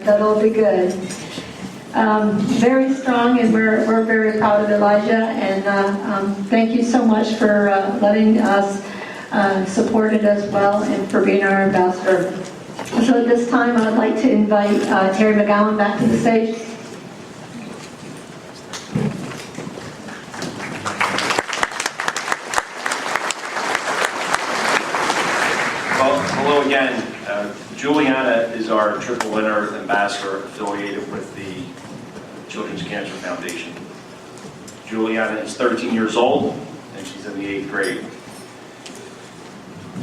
that'll be good. Very strong, and we're very proud of Elijah, and thank you so much for letting us support it as well, and for being our ambassador. So at this time, I'd like to invite Terry McGowan back to the stage. Well, hello again. Juliana is our triple winner ambassador affiliated with the Children's Cancer Foundation. Juliana is 13 years old, and she's in the 8th grade.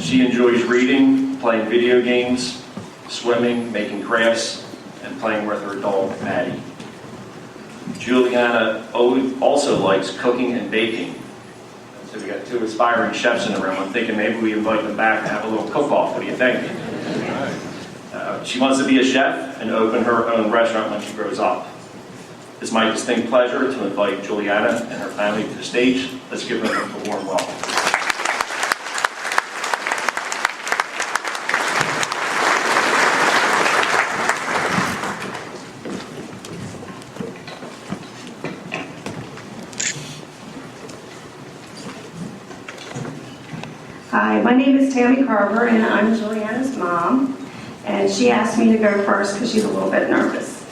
She enjoys reading, playing video games, swimming, making crafts, and playing with her dog, Maddie. Juliana also likes cooking and baking. So we got 2 aspiring chefs in the room. I'm thinking maybe we invite them back and have a little cook-off. What do you think? She wants to be a chef and open her own restaurant when she grows up. It's my distinct pleasure to invite Juliana and her family to the stage. Let's give them a warm welcome. Hi, my name is Tammy Carver, and I'm Juliana's mom. And she asked me to go first because she's a little bit nervous.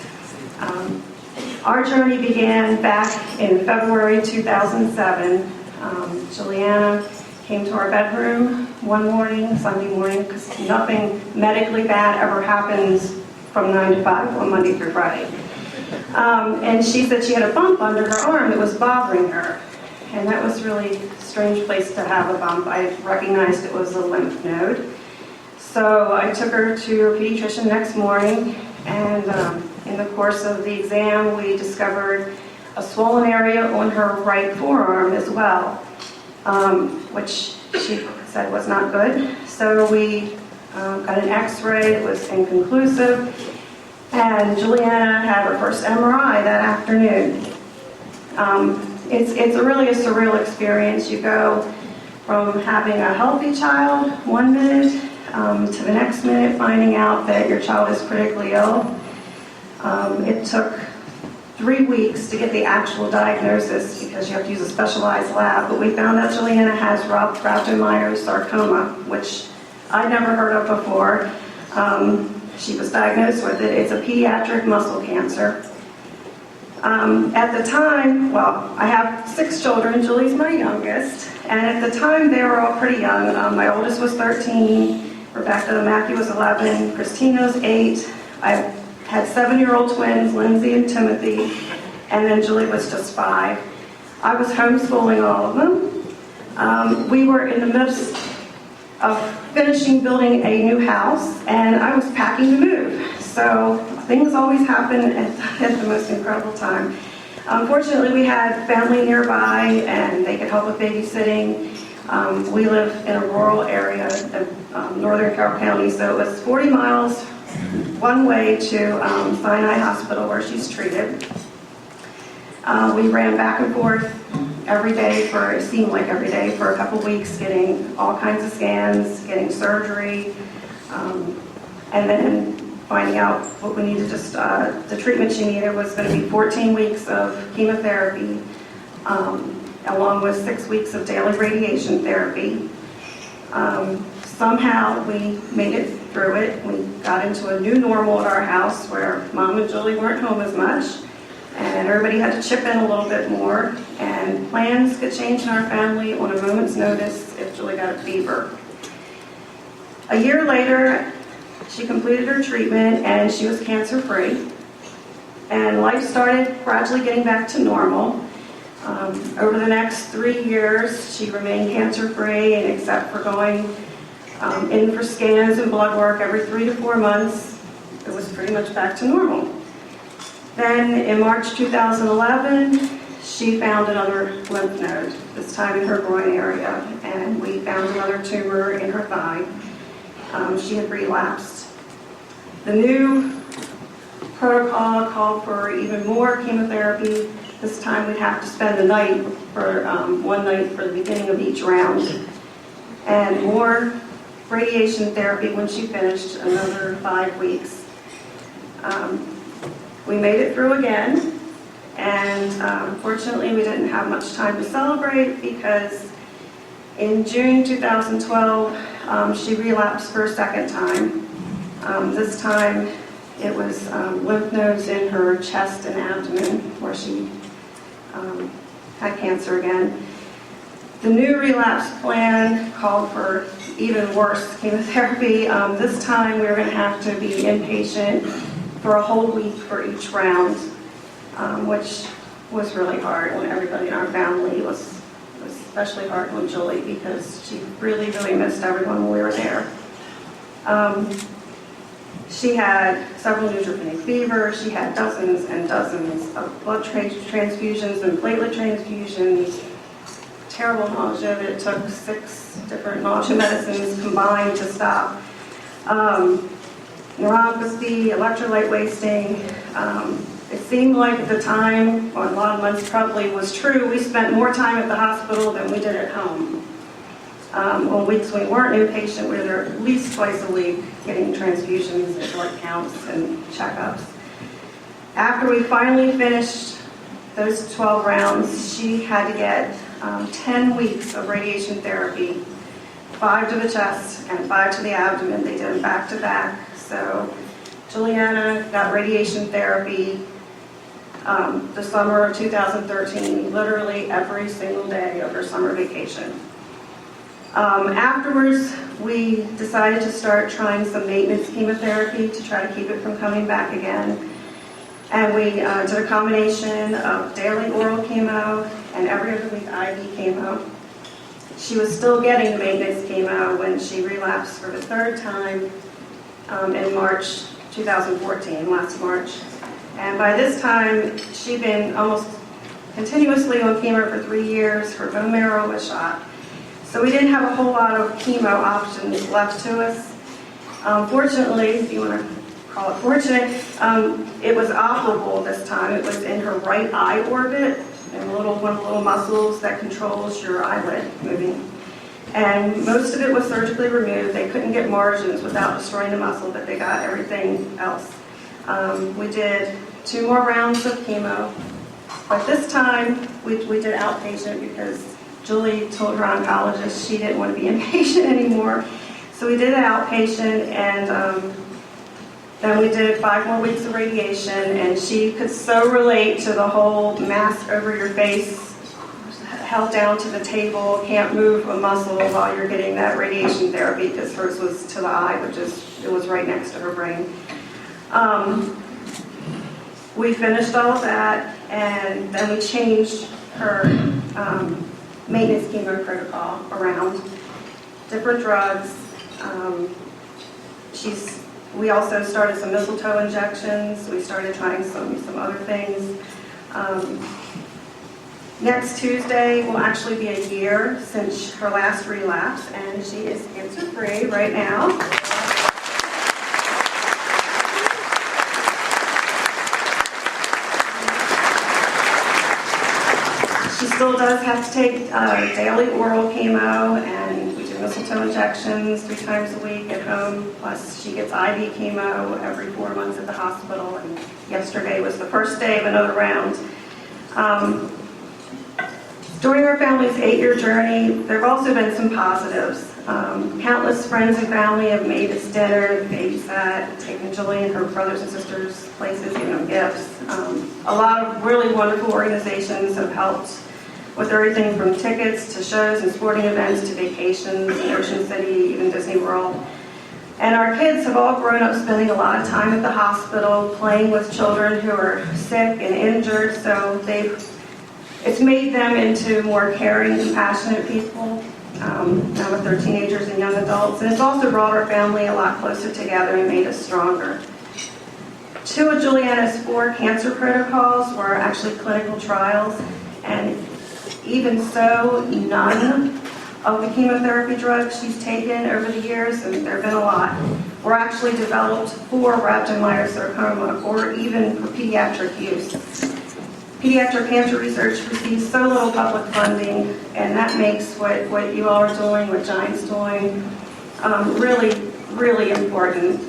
Our journey began back in February 2007. Juliana came to our bedroom one morning, Sunday morning, because nothing medically bad ever happens from 9 to 5 on Monday through Friday. And she said she had a bump under her arm that was bothering her. And that was really a strange place to have a bump. I recognized it was a lymph node. So I took her to her pediatrician next morning, and in the course of the exam, we discovered a swollen area on her right forearm as well, which she said was not good. So we got an x-ray. It was inconclusive, and Juliana had her first MRI that afternoon. It's really a surreal experience. You go from having a healthy child 1 minute to the next minute finding out that your child is critically ill. It took 3 weeks to get the actual diagnosis because you have to use a specialized lab, but we found out Juliana has rhabdomyosarcoma, which I'd never heard of before. She was diagnosed with it. It's a pediatric muscle cancer. At the time, well, I have 6 children. Julie's my youngest. And at the time, they were all pretty young. My oldest was 13. Rebecca, Matthew was 11. Christina was 8. I had 7-year-old twins, Lindsay and Timothy. And then Julie was just 5. I was homeschooling all of them. We were in the midst of finishing building a new house, and I was packing to move. So things always happen at the most incredible time. Unfortunately, we had family nearby, and they could help with babysitting. We live in a rural area of northern Carroll County, so it was 40 miles one way to Sinai Hospital where she's treated. We ran back and forth every day it seemed like every day for a couple weeks, getting all kinds of scans, getting surgery, and then finding out what we needed. The treatment she needed was going to be 14 weeks of chemotherapy, along with 6 weeks of daily radiation therapy. Somehow we made it through it. We got into a new normal at our house where Mom and Julie weren't home as much, and everybody had to chip in a little bit more, and plans could change in our family on a moment's notice if Julie got a fever. A year later, she completed her treatment and she was cancer-free, and life started gradually getting back to normal. Over the next 3 years, she remained cancer-free, and except for going in for scans and blood work every 3 to 4 months, it was pretty much back to normal. Then in March 2011, she found another lymph node, this time in her groin area, and we found another tumor in her thigh. She had relapsed. The new protocol called for even more chemotherapy. This time we'd have to spend the night for one night for the beginning of each round, and more radiation therapy when she finished, another 5 weeks. We made it through again, and fortunately we didn't have much time to celebrate because in June 2012, she relapsed for a second time. This time it was lymph nodes in her chest and abdomen where she had cancer again. The new relapse plan called for even worse chemotherapy. This time we were going to have to be inpatient for a whole week for each round, which was really hard when everybody in our family was especially hard on Julie because she really, really missed everyone when we were there. She had several neutropenic fevers. She had dozens and dozens of blood transfusions and platelet transfusions. Terrible nausea that it took 6 different nausea medicines combined to stop. Neuropathy, electrolyte wasting. It seemed like at the time, or a lot of months probably was true, we spent more time at the hospital than we did at home. On weeks we weren't inpatient, we were there at least twice a week getting transfusions and blood counts and checkups. After we finally finished those 12 rounds, she had to get 10 weeks of radiation therapy, 5 to the chest and 5 to the abdomen. They did them back to back. So Juliana got radiation therapy the summer of 2013, literally every single day of her summer vacation. Afterwards, we decided to start trying some maintenance chemotherapy to try to keep it from coming back again. And we did a combination of daily oral chemo and every other week IV chemo. She was still getting the maintenance chemo when she relapsed for the 3rd time in March 2014, last March. And by this time, she'd been almost continuously on chemo for 3 years. Her bone marrow was shot. So we didn't have a whole lot of chemo options left to us. Fortunately, if you want to call it fortunate, it was operable this time. It was in her right eye orbit, and one of the little muscles that controls your eyelid moving. And most of it was surgically removed. They couldn't get margins without destroying the muscle, but they got everything else. We did 2 more rounds of chemo, but this time we did outpatient because Julie told her oncologist she didn't want to be inpatient anymore. So we did it outpatient, and then we did 5 more weeks of radiation, and she could so relate to the whole mask over your face, held down to the table, can't move a muscle while you're getting that radiation therapy because hers was to the eye, it was right next to her brain. We finished all of that, and then we changed her maintenance chemo protocol around, different drugs. We also started some mistletoe injections. We started trying some other things. Next Tuesday will actually be a year since her last relapse, and she is cancer-free right now. She still does have to take daily oral chemo, and we do mistletoe injections 3 times a week at home, plus she gets IV chemo every 4 months at the hospital, and yesterday was the first day of another round. During our family's 8-year journey, there have also been some positives. Countless friends and family have made us dinner, babysat, taken Julie and her brothers and sisters places, given them gifts. A lot of really wonderful organizations have helped with everything from tickets to shows and sporting events to vacations in Ocean City, even Disney World. And our kids have all grown up spending a lot of time at the hospital, playing with children who are sick and injured, so it's made them into more caring, compassionate people, now with their teenagers and young adults. And it's also brought our family a lot closer together and made us stronger. 2 of Juliana's 4 cancer protocols were actually clinical trials, and even so, none of the chemotherapy drugs she's taken over the years, and there have been a lot, were actually developed for rhabdomyosarcoma or even for pediatric use. Pediatric cancer research receives so little public funding, and that makes what you all are doing, what Giant's doing, really, really important.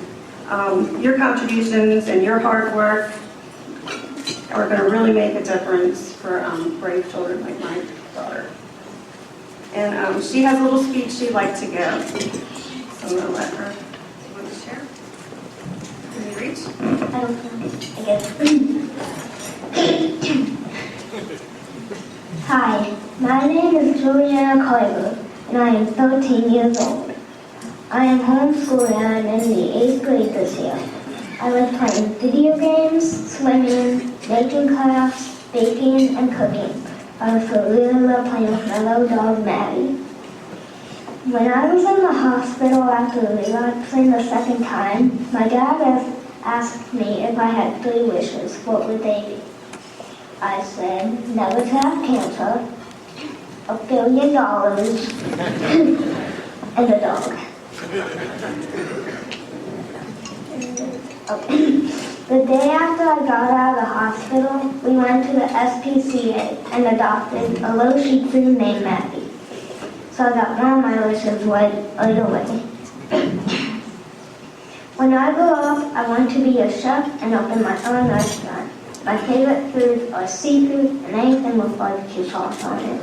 Your contributions and your hard work are going to really make a difference for brave children like my daughter. And she has a little speech she'd like to give. So I'm going to let her. Do you want to share? Can you reach? I don't know. I guess. Hi, my name is Juliana Carver, and I am 13 years old. I am homeschooled and I'm in the 8th grade this year. I like playing video games, swimming, making crafts, baking, and cooking. I also really love playing with my little dog, Maddie. When I was in the hospital after relapsing the second time, my dad asked me if I had 3 wishes, what would they be? I said, never to have cancer, $1 billion, and a dog. Okay. The day after I got out of the hospital, we went to the SPCA and adopted a little Shih Tzu named Maddie. So I got one of my wishes right away. When I grow up, I want to be a chef and open my own restaurant. My favorite foods are seafood and anything with barbecue sauce on it.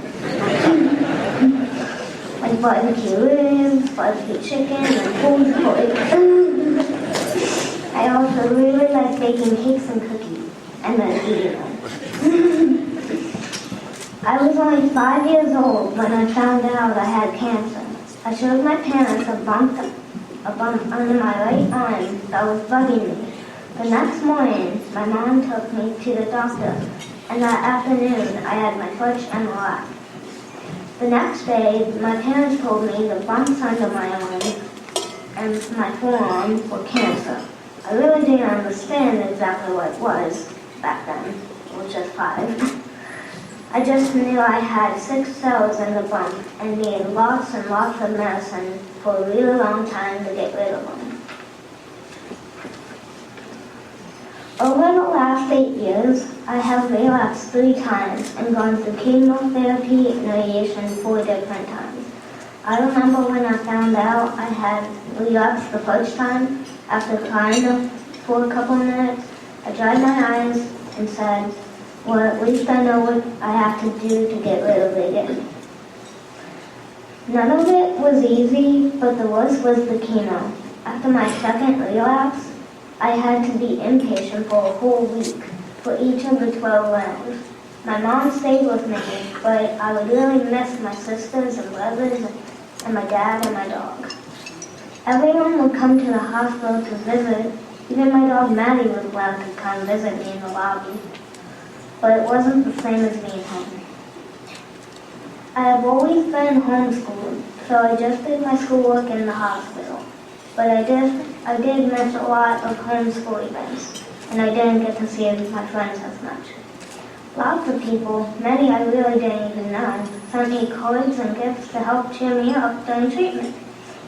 Like barbecue ribs, barbecue chicken, and pulled pork. I also really like baking cakes and cookies, and then eating them. I was only 5 years old when I found out I had cancer. I showed my parents a bump under my right arm that was bugging me. The next morning, my mom took me to the doctor, and that afternoon, I had my first MRI. The next day, my parents told me the bumps under my arm and my forearm were cancer. I really didn't understand exactly what it was back then. I was just 5. I just knew I had 6 cells in the bump and needed lots and lots of medicine for a really long time to get rid of them. Over the last 8 years, I have relapsed 3 times and gone through chemotherapy and radiation 4 different times. I remember when I found out I had relapsed the first time, after crying for a couple minutes, I dried my eyes and said, well, at least I know what I have to do to get rid of it again. None of it was easy, but the worst was the chemo. After my second relapse, I had to be inpatient for a whole week for each of the 12 rounds. My mom stayed with me, but I would really miss my sisters and brothers and my dad and my dog. Everyone would come to the hospital to visit. Even my dog Maddie was allowed to come visit me in the lobby. But it wasn't the same as being home. I have always been homeschooled, so I just did my schoolwork in the hospital. But I did miss a lot of homeschool events, and I didn't get to see my friends as much. Lots of people, many I really didn't even know, sent me cards and gifts to help cheer me up during treatment.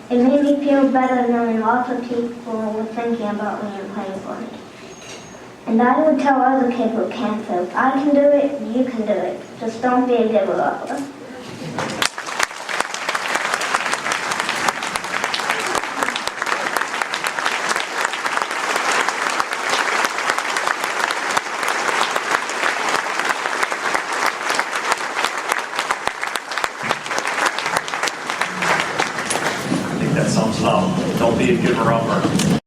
It made me feel better knowing lots of people were thinking about me and praying for me. And I would tell other kids with cancer, if I can do it, you can do it. Just don't be a giver-up. I think that sums it up. Don't be a giver-upper.